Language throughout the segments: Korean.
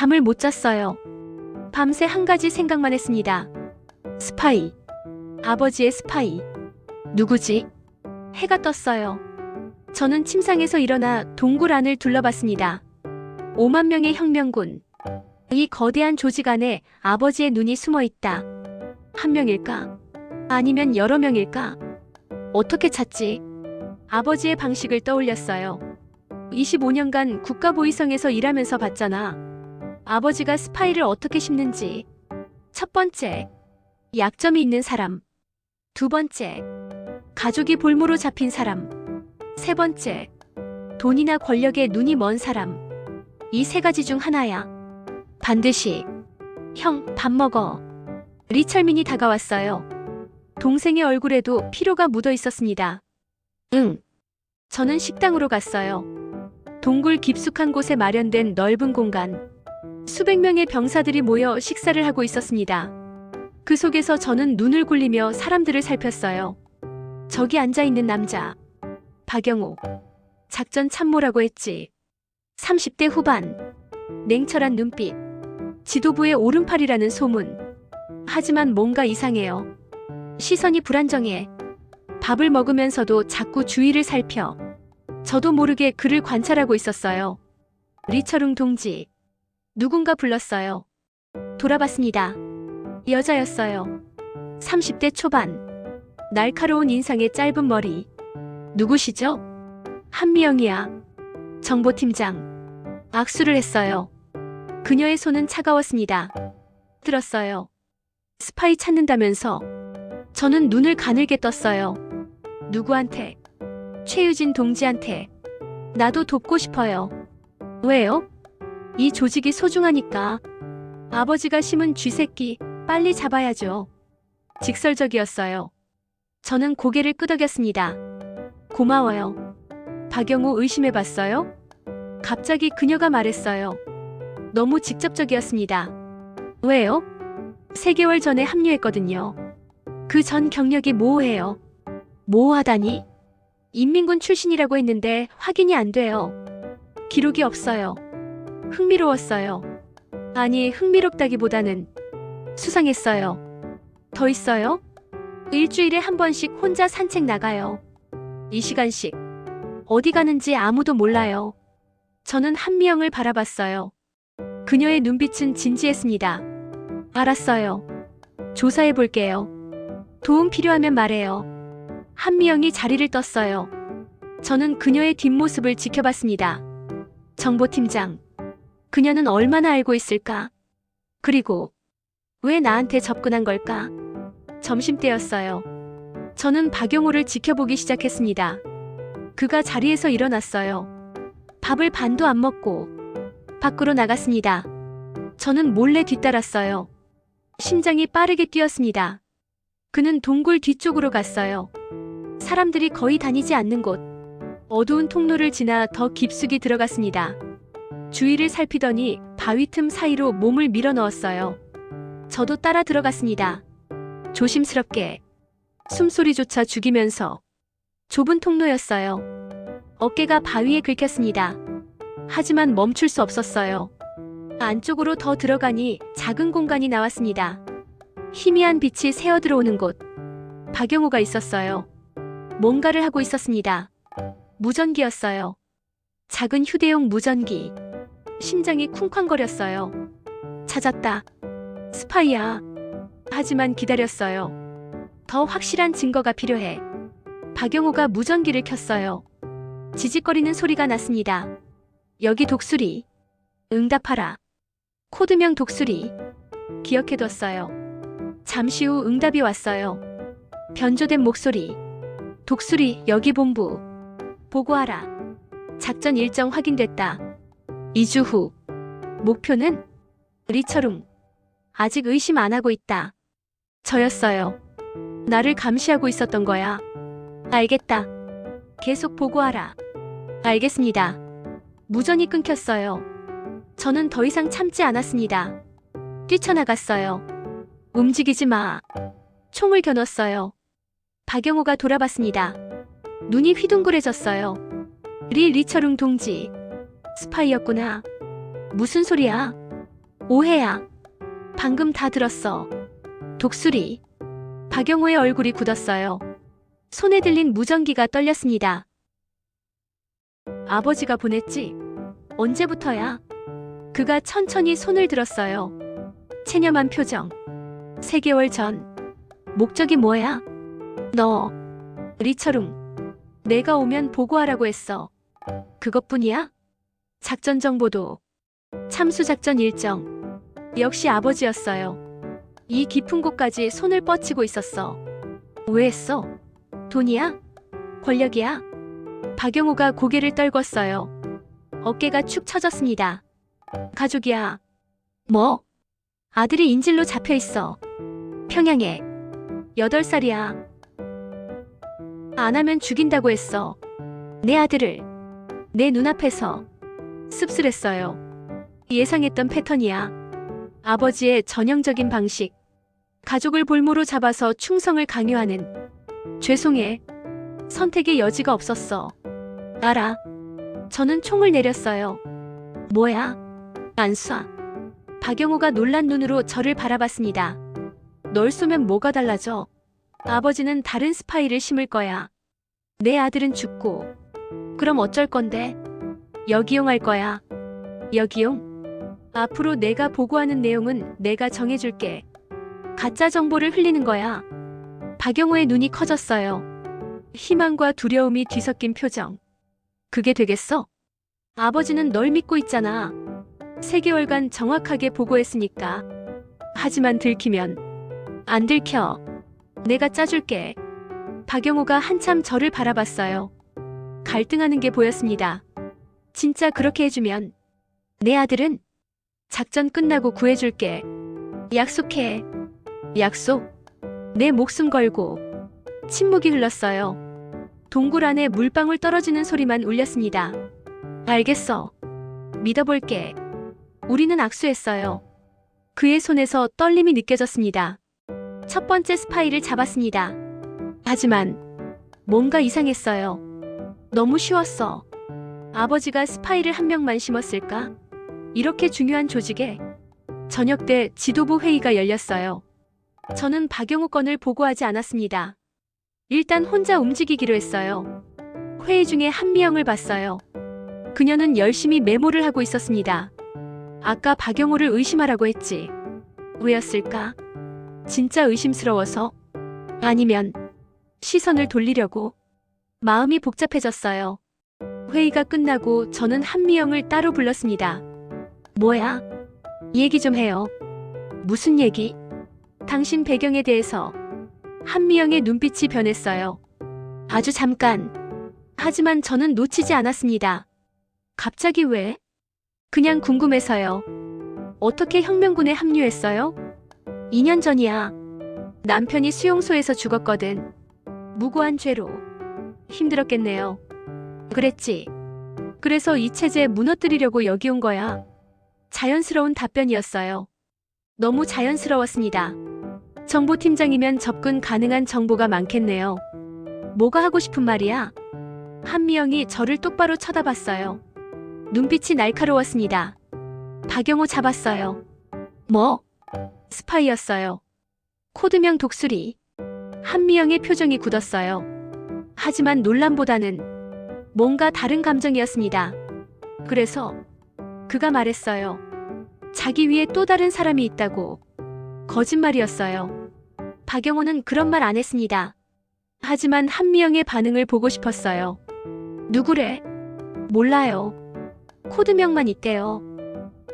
잠을 못 잤어요. 밤새 한 가지 생각만 했습니다. 스파이. 아버지의 스파이. 누구지? 해가 떴어요. 저는 침상에서 일어나 동굴 안을 둘러봤습니다. 5만 명의 혁명군. 이 거대한 조직 안에 아버지의 눈이 숨어 있다. 한 명일까? 아니면 여러 명일까? 어떻게 찾지? 아버지의 방식을 떠올렸어요. 25년간 국가보위성에서 일하면서 봤잖아. 아버지가 스파이를 어떻게 심는지. 첫 번째, 약점이 있는 사람. 두 번째, 가족이 볼모로 잡힌 사람. 세 번째, 돈이나 권력에 눈이 먼 사람. 이 세 가지 중 하나야. 반드시. 형, 밥 먹어. 리철민이 다가왔어요. 동생의 얼굴에도 피로가 묻어 있었습니다. 응. 저는 식당으로 갔어요. 동굴 깊숙한 곳에 마련된 넓은 공간. 수백 명의 병사들이 모여 식사를 하고 있었습니다. 그 속에서 저는 눈을 굴리며 사람들을 살폈어요. 저기 앉아있는 남자. 박영호. 작전 참모라고 했지. 30대 후반. 냉철한 눈빛. 지도부의 오른팔이라는 소문. 하지만 뭔가 이상해요. 시선이 불안정해. 밥을 먹으면서도 자꾸 주위를 살펴. 저도 모르게 그를 관찰하고 있었어요. 리철웅 동지. 누군가 불렀어요. 돌아봤습니다. 여자였어요. 30대 초반. 날카로운 인상에 짧은 머리. 누구시죠? 한미영이야. 정보팀장. 악수를 했어요. 그녀의 손은 차가웠습니다. 들었어요. 스파이 찾는다면서. 저는 눈을 가늘게 떴어요. 누구한테? 최유진 동지한테. 나도 돕고 싶어요. 왜요? 이 조직이 소중하니까. 아버지가 심은 쥐새끼 빨리 잡아야죠. 직설적이었어요. 저는 고개를 끄덕였습니다. 고마워요. 박영호 의심해봤어요? 갑자기 그녀가 말했어요. 너무 직접적이었습니다. 왜요? 3개월 전에 합류했거든요. 그 전 경력이 모호해요. 모호하다니? 인민군 출신이라고 했는데 확인이 안 돼요. 기록이 없어요. 흥미로웠어요. 아니, 흥미롭다기보다는 수상했어요. 더 있어요? 일주일에 한 번씩 혼자 산책 나가요. 2시간씩. 어디 가는지 아무도 몰라요. 저는 한미영을 바라봤어요. 그녀의 눈빛은 진지했습니다. 알았어요. 조사해 볼게요. 도움 필요하면 말해요. 한미영이 자리를 떴어요. 저는 그녀의 뒷모습을 지켜봤습니다. 정보팀장. 그녀는 얼마나 알고 있을까? 그리고 왜 나한테 접근한 걸까? 점심때였어요. 저는 박영호를 지켜보기 시작했습니다. 그가 자리에서 일어났어요. 밥을 반도 안 먹고 밖으로 나갔습니다. 저는 몰래 뒤따랐어요. 심장이 빠르게 뛰었습니다. 그는 동굴 뒤쪽으로 갔어요. 사람들이 거의 다니지 않는 곳. 어두운 통로를 지나 더 깊숙이 들어갔습니다. 주위를 살피더니 바위 틈 사이로 몸을 밀어 넣었어요. 저도 따라 들어갔습니다. 조심스럽게. 숨소리조차 죽이면서. 좁은 통로였어요. 어깨가 바위에 긁혔습니다. 하지만 멈출 수 없었어요. 안쪽으로 더 들어가니 작은 공간이 나왔습니다. 희미한 빛이 새어 들어오는 곳. 박영호가 있었어요. 뭔가를 하고 있었습니다. 무전기였어요. 작은 휴대용 무전기. 심장이 쿵쾅거렸어요. 찾았다. 스파이야. 하지만 기다렸어요. 더 확실한 증거가 필요해. 박영호가 무전기를 켰어요. 지직거리는 소리가 났습니다. 여기 독수리. 응답하라. 코드명 독수리. 기억해뒀어요. 잠시 후 응답이 왔어요. 변조된 목소리. 독수리, 여기 본부. 보고하라. 작전 일정 확인됐다. 2주 후. 목표는? 리철웅. 아직 의심 안 하고 있다. 저였어요. 나를 감시하고 있었던 거야. 알겠다. 계속 보고하라. 알겠습니다. 무전이 끊겼어요. 저는 더 이상 참지 않았습니다. 뛰쳐나갔어요. 움직이지 마. 총을 겨눴어요. 박영호가 돌아봤습니다. 눈이 휘둥그레졌어요. 리철웅 동지. 스파이였구나. 무슨 소리야? 오해야. 방금 다 들었어. 독수리. 박영호의 얼굴이 굳었어요. 손에 들린 무전기가 떨렸습니다. 아버지가 보냈지? 언제부터야? 그가 천천히 손을 들었어요. 체념한 표정. 3개월 전. 목적이 뭐야? 너. 리처룽. 내가 오면 보고하라고 했어. 그것뿐이야? 작전 정보도. 참수작전 일정. 역시 아버지였어요. 이 깊은 곳까지 손을 뻗치고 있었어. 왜 했어? 돈이야? 권력이야? 박영호가 고개를 떨궜어요. 어깨가 축 처졌습니다. 가족이야. 뭐? 아들이 인질로 잡혀 있어. 평양에. 8살이야. 안 하면 죽인다고 했어. 내 아들을. 내 눈앞에서. 씁쓸했어요. 예상했던 패턴이야. 아버지의 전형적인 방식. 가족을 볼모로 잡아서 충성을 강요하는. 죄송해. 선택의 여지가 없었어. 알아. 저는 총을 내렸어요. 뭐야? 안 쏴. 박영호가 놀란 눈으로 저를 바라봤습니다. 널 쏘면 뭐가 달라져? 아버지는 다른 스파이를 심을 거야. 내 아들은 죽고. 그럼 어쩔 건데? 역이용할 거야. 역이용? 앞으로 내가 보고하는 내용은 내가 정해줄게. 가짜 정보를 흘리는 거야. 박영호의 눈이 커졌어요. 희망과 두려움이 뒤섞인 표정. 그게 되겠어? 아버지는 널 믿고 있잖아. 3개월간 정확하게 보고했으니까. 하지만 들키면. 안 들켜. 내가 짜줄게. 박영호가 한참 저를 바라봤어요. 갈등하는 게 보였습니다. 진짜 그렇게 해주면. 내 아들은? 작전 끝나고 구해줄게. 약속해. 약속? 내 목숨 걸고. 침묵이 흘렀어요. 동굴 안에 물방울 떨어지는 소리만 울렸습니다. 알겠어. 믿어볼게. 우리는 악수했어요. 그의 손에서 떨림이 느껴졌습니다. 첫 번째 스파이를 잡았습니다. 하지만 뭔가 이상했어요. 너무 쉬웠어. 아버지가 스파이를 한 명만 심었을까? 이렇게 중요한 조직에. 저녁 때 지도부 회의가 열렸어요. 저는 박영호 건을 보고하지 않았습니다. 일단 혼자 움직이기로 했어요. 회의 중에 한미영을 봤어요. 그녀는 열심히 메모를 하고 있었습니다. 아까 박영호를 의심하라고 했지. 왜였을까? 진짜 의심스러워서? 아니면 시선을 돌리려고? 마음이 복잡해졌어요. 회의가 끝나고 저는 한미영을 따로 불렀습니다. 뭐야? 얘기 좀 해요. 무슨 얘기? 당신 배경에 대해서. 한미영의 눈빛이 변했어요. 아주 잠깐. 하지만 저는 놓치지 않았습니다. 갑자기 왜? 그냥 궁금해서요. 어떻게 혁명군에 합류했어요? 2년 전이야. 남편이 수용소에서 죽었거든. 무고한 죄로. 힘들었겠네요. 그랬지. 그래서 이 체제 무너뜨리려고 여기 온 거야. 자연스러운 답변이었어요. 너무 자연스러웠습니다. 정보팀장이면 접근 가능한 정보가 많겠네요. 뭐가 하고 싶은 말이야? 한미영이 저를 똑바로 쳐다봤어요. 눈빛이 날카로웠습니다. 박영호 잡았어요. 뭐? 스파이였어요. 코드명 독수리. 한미영의 표정이 굳었어요. 하지만 논란보다는 뭔가 다른 감정이었습니다. 그래서 그가 말했어요. 자기 위에 또 다른 사람이 있다고. 거짓말이었어요. 박영호는 그런 말 안 했습니다. 하지만 한미영의 반응을 보고 싶었어요. 누구래? 몰라요. 코드명만 있대요.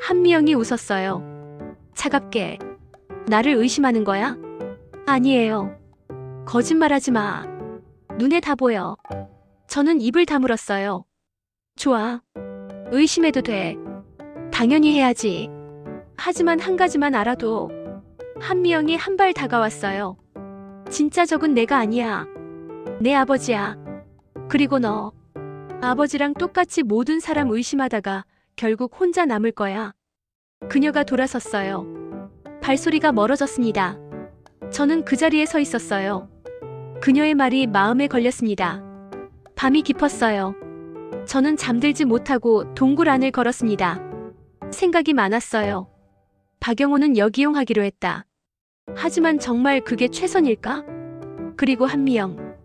한미영이 웃었어요. 차갑게. 나를 의심하는 거야? 아니에요. 거짓말하지 마. 눈에 다 보여. 저는 입을 다물었어요. 좋아. 의심해도 돼. 당연히 해야지. 하지만 한 가지만 알아도. 한미영이 한 발 다가왔어요. 진짜 적은 내가 아니야. 내 아버지야. 그리고 너. 아버지랑 똑같이 모든 사람 의심하다가 결국 혼자 남을 거야. 그녀가 돌아섰어요. 발소리가 멀어졌습니다. 저는 그 자리에 서 있었어요. 그녀의 말이 마음에 걸렸습니다. 밤이 깊었어요. 저는 잠들지 못하고 동굴 안을 걸었습니다. 생각이 많았어요. 박영호는 역이용하기로 했다. 하지만 정말 그게 최선일까? 그리고 한미영.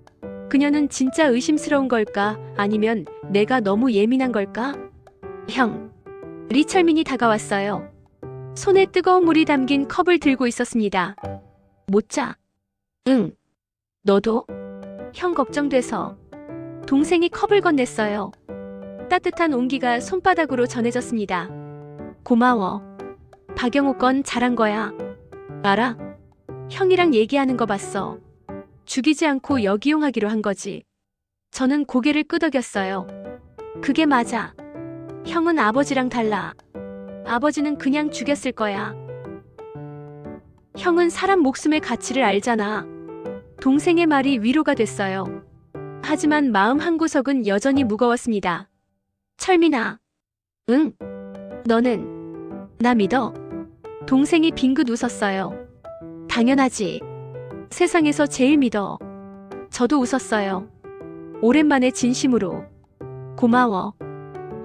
그녀는 진짜 의심스러운 걸까? 아니면 내가 너무 예민한 걸까? 형. 리철민이 다가왔어요. 손에 뜨거운 물이 담긴 컵을 들고 있었습니다. 못 자? 응. 너도? 형 걱정돼서. 동생이 컵을 건넸어요. 따뜻한 온기가 손바닥으로 전해졌습니다. 고마워. 박영호 건 잘한 거야. 알아? 형이랑 얘기하는 거 봤어. 죽이지 않고 역이용하기로 한 거지. 저는 고개를 끄덕였어요. 그게 맞아. 형은 아버지랑 달라. 아버지는 그냥 죽였을 거야. 형은 사람 목숨의 가치를 알잖아. 동생의 말이 위로가 됐어요. 하지만 마음 한구석은 여전히 무거웠습니다. 철민아. 응? 너는 나 믿어? 동생이 빙긋 웃었어요. 당연하지. 세상에서 제일 믿어. 저도 웃었어요. 오랜만에 진심으로. 고마워.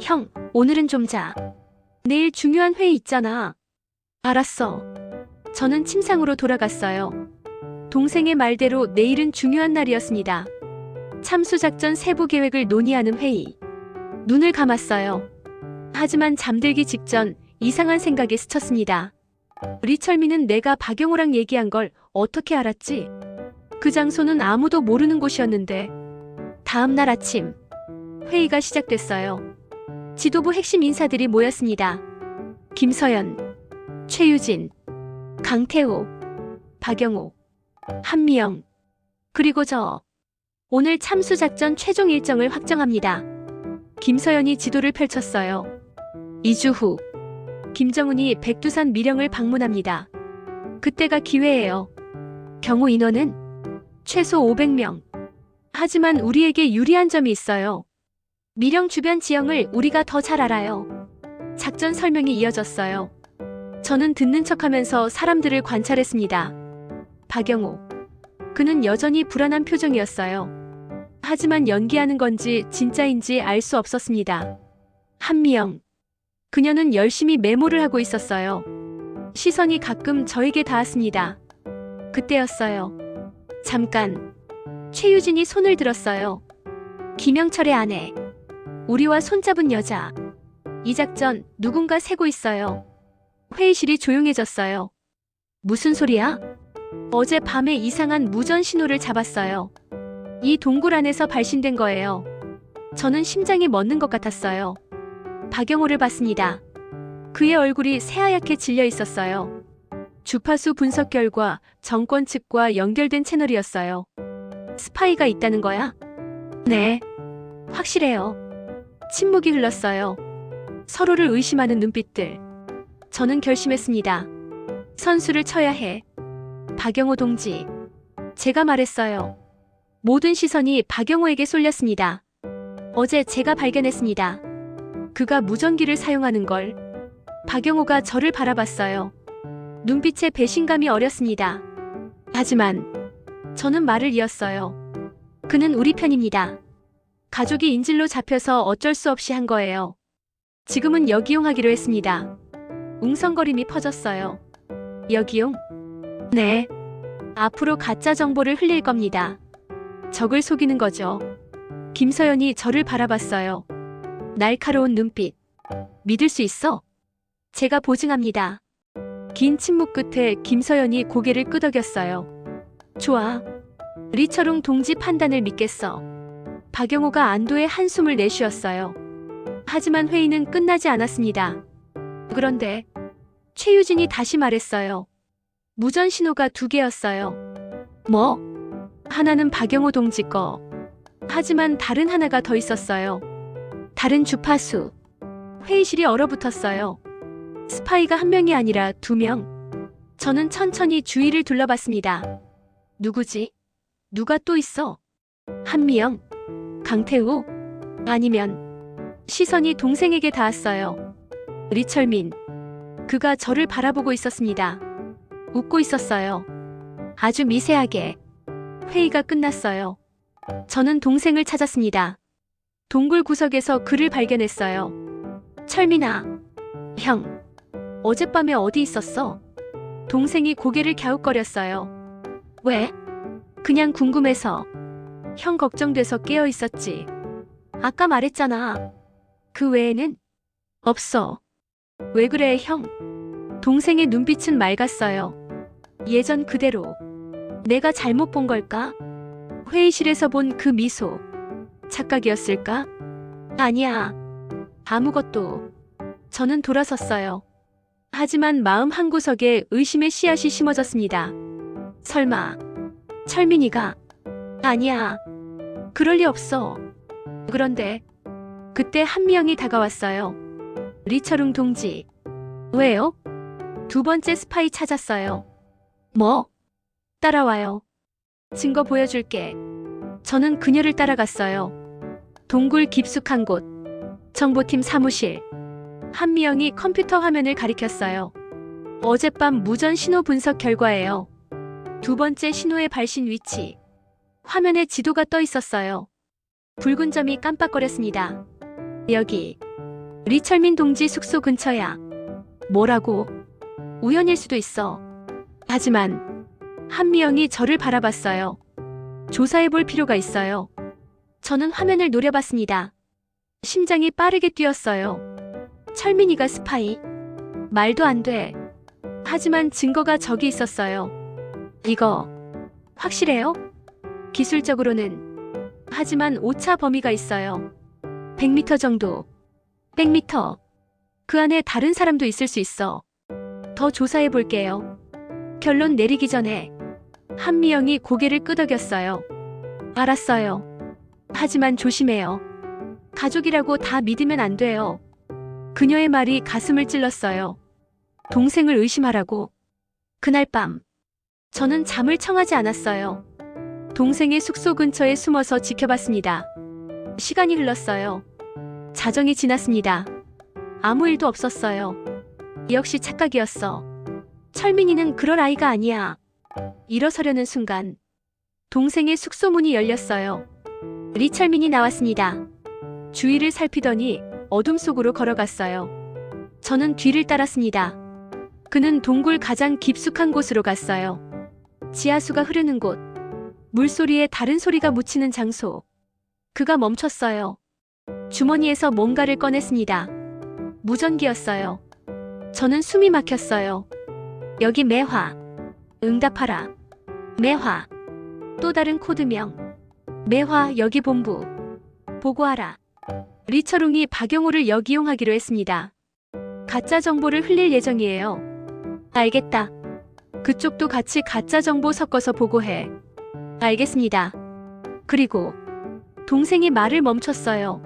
형, 오늘은 좀 자. 내일 중요한 회의 있잖아. 알았어. 저는 침상으로 돌아갔어요. 동생의 말대로 내일은 중요한 날이었습니다. 참수작전 세부 계획을 논의하는 회의. 눈을 감았어요. 하지만 잠들기 직전 이상한 생각이 스쳤습니다. 리철민은 내가 박영호랑 얘기한 걸 어떻게 알았지? 그 장소는 아무도 모르는 곳이었는데. 다음 날 아침 회의가 시작됐어요. 지도부 핵심 인사들이 모였습니다. 김서연, 최유진, 강태호, 박영호, 한미영, 그리고 저. 오늘 참수작전 최종 일정을 확정합니다. 김서연이 지도를 펼쳤어요. 2주 후 김정은이 백두산 미령을 방문합니다. 그때가 기회예요. 경호 인원은 최소 500명. 하지만 우리에게 유리한 점이 있어요. 미령 주변 지형을 우리가 더 잘 알아요. 작전 설명이 이어졌어요. 저는 듣는 척하면서 사람들을 관찰했습니다. 박영호. 그는 여전히 불안한 표정이었어요. 하지만 연기하는 건지 진짜인지 알 수 없었습니다. 한미영. 그녀는 열심히 메모를 하고 있었어요. 시선이 가끔 저에게 닿았습니다. 그때였어요. 잠깐. 최유진이 손을 들었어요. 김영철의 아내. 우리와 손잡은 여자. 이 작전 누군가 세고 있어요. 회의실이 조용해졌어요. 무슨 소리야? 어제 밤에 이상한 무전 신호를 잡았어요. 이 동굴 안에서 발신된 거예요. 저는 심장이 멎는 것 같았어요. 박영호를 봤습니다. 그의 얼굴이 새하얗게 질려 있었어요. 주파수 분석 결과 정권 측과 연결된 채널이었어요. 스파이가 있다는 거야? 네. 확실해요. 침묵이 흘렀어요. 서로를 의심하는 눈빛들. 저는 결심했습니다. 선수를 쳐야 해. 박영호 동지. 제가 말했어요. 모든 시선이 박영호에게 쏠렸습니다. 어제 제가 발견했습니다. 그가 무전기를 사용하는 걸. 박영호가 저를 바라봤어요. 눈빛에 배신감이 어렸습니다. 하지만 저는 말을 이었어요. 그는 우리 편입니다. 가족이 인질로 잡혀서 어쩔 수 없이 한 거예요. 지금은 역이용하기로 했습니다. 웅성거림이 퍼졌어요. 역이용? 네. 앞으로 가짜 정보를 흘릴 겁니다. 적을 속이는 거죠. 김서연이 저를 바라봤어요. 날카로운 눈빛. 믿을 수 있어? 제가 보증합니다. 긴 침묵 끝에 김서연이 고개를 끄덕였어요. 좋아. 리철웅 동지 판단을 믿겠어. 박영호가 안도의 한숨을 내쉬었어요. 하지만 회의는 끝나지 않았습니다. 그런데 최유진이 다시 말했어요. 무전 신호가 2개였어요. 뭐? 하나는 박영호 동지 거. 하지만 다른 하나가 더 있었어요. 다른 주파수. 회의실이 얼어붙었어요. 스파이가 1명이 아니라 2명. 저는 천천히 주위를 둘러봤습니다. 누구지? 누가 또 있어? 한미영? 강태우? 아니면 시선이 동생에게 닿았어요. 리철민. 그가 저를 바라보고 있었습니다. 웃고 있었어요. 아주 미세하게. 회의가 끝났어요. 저는 동생을 찾았습니다. 동굴 구석에서 그를 발견했어요. 철민아. 형. 어젯밤에 어디 있었어? 동생이 고개를 갸웃거렸어요. 왜? 그냥 궁금해서. 형 걱정돼서 깨어 있었지. 아까 말했잖아. 그 외에는? 없어. 왜 그래, 형? 동생의 눈빛은 맑았어요. 예전 그대로. 내가 잘못 본 걸까? 회의실에서 본 그 미소. 착각이었을까? 아니야. 아무것도. 저는 돌아섰어요. 하지만 마음 한구석에 의심의 씨앗이 심어졌습니다. 설마 철민이가? 아니야. 그럴 리 없어. 그런데 그때 한미영이 다가왔어요. 리철웅 동지. 왜요? 두 번째 스파이 찾았어요. 뭐? 따라와요. 증거 보여줄게. 저는 그녀를 따라갔어요. 동굴 깊숙한 곳. 정보팀 사무실. 한미영이 컴퓨터 화면을 가리켰어요. 어젯밤 무전 신호 분석 결과예요. 두 번째 신호의 발신 위치. 화면에 지도가 떠 있었어요. 붉은 점이 깜빡거렸습니다. 여기. 리철민 동지 숙소 근처야. 뭐라고? 우연일 수도 있어. 하지만 한미영이 저를 바라봤어요. 조사해볼 필요가 있어요. 저는 화면을 노려봤습니다. 심장이 빠르게 뛰었어요. 철민이가 스파이? 말도 안 돼. 하지만 증거가 저기 있었어요. 이거 확실해요? 기술적으로는. 하지만 오차 범위가 있어요. 100m 정도. 100m. 그 안에 다른 사람도 있을 수 있어. 더 조사해 볼게요. 결론 내리기 전에 한미영이 고개를 끄덕였어요. 알았어요. 하지만 조심해요. 가족이라고 다 믿으면 안 돼요. 그녀의 말이 가슴을 찔렀어요. 동생을 의심하라고. 그날 밤 저는 잠을 청하지 않았어요. 동생의 숙소 근처에 숨어서 지켜봤습니다. 시간이 흘렀어요. 자정이 지났습니다. 아무 일도 없었어요. 역시 착각이었어. 철민이는 그럴 아이가 아니야. 일어서려는 순간 동생의 숙소 문이 열렸어요. 리철민이 나왔습니다. 주위를 살피더니 어둠 속으로 걸어갔어요. 저는 뒤를 따랐습니다. 그는 동굴 가장 깊숙한 곳으로 갔어요. 지하수가 흐르는 곳. 물소리에 다른 소리가 묻히는 장소. 그가 멈췄어요. 주머니에서 뭔가를 꺼냈습니다. 무전기였어요. 저는 숨이 막혔어요. 여기 매화. 응답하라. 매화. 또 다른 코드명. 매화 여기 본부. 보고하라. 리철웅이 박영호를 역이용하기로 했습니다. 가짜 정보를 흘릴 예정이에요. 알겠다. 그쪽도 같이 가짜 정보 섞어서 보고해. 알겠습니다. 그리고 동생이 말을 멈췄어요.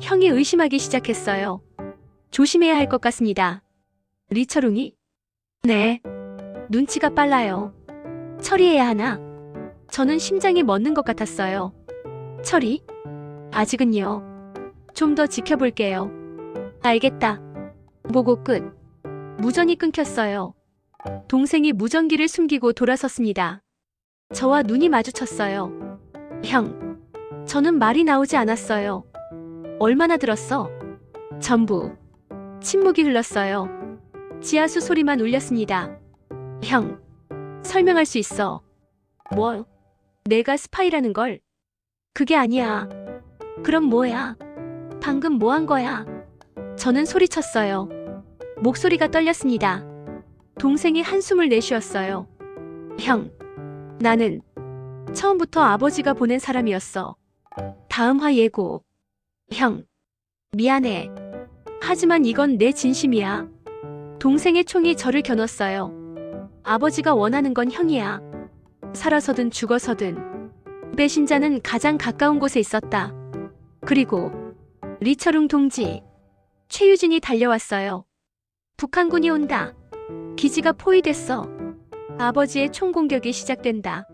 형이 의심하기 시작했어요. 조심해야 할 것 같습니다. 리철웅이? 네. 눈치가 빨라요. 처리해야 하나? 저는 심장이 멎는 것 같았어요. 처리? 아직은요. 좀 더 지켜볼게요. 알겠다. 보고 끝. 무전이 끊겼어요. 동생이 무전기를 숨기고 돌아섰습니다. 저와 눈이 마주쳤어요. 형. 저는 말이 나오지 않았어요. 얼마나 들었어? 전부. 침묵이 흘렀어요. 지하수 소리만 울렸습니다. 형. 설명할 수 있어. 뭐? 내가 스파이라는 걸? 그게 아니야. 그럼 뭐야? 방금 뭐 한 거야? 저는 소리쳤어요. 목소리가 떨렸습니다. 동생이 한숨을 내쉬었어요. 형. 나는 처음부터 아버지가 보낸 사람이었어. 다음화 예고. 형. 미안해. 하지만 이건 내 진심이야. 동생의 총이 저를 겨눴어요. 아버지가 원하는 건 형이야. 살아서든 죽어서든. 배신자는 가장 가까운 곳에 있었다. 그리고 리철웅 동지. 최유진이 달려왔어요. 북한군이 온다. 기지가 포위됐어. 아버지의 총공격이 시작된다.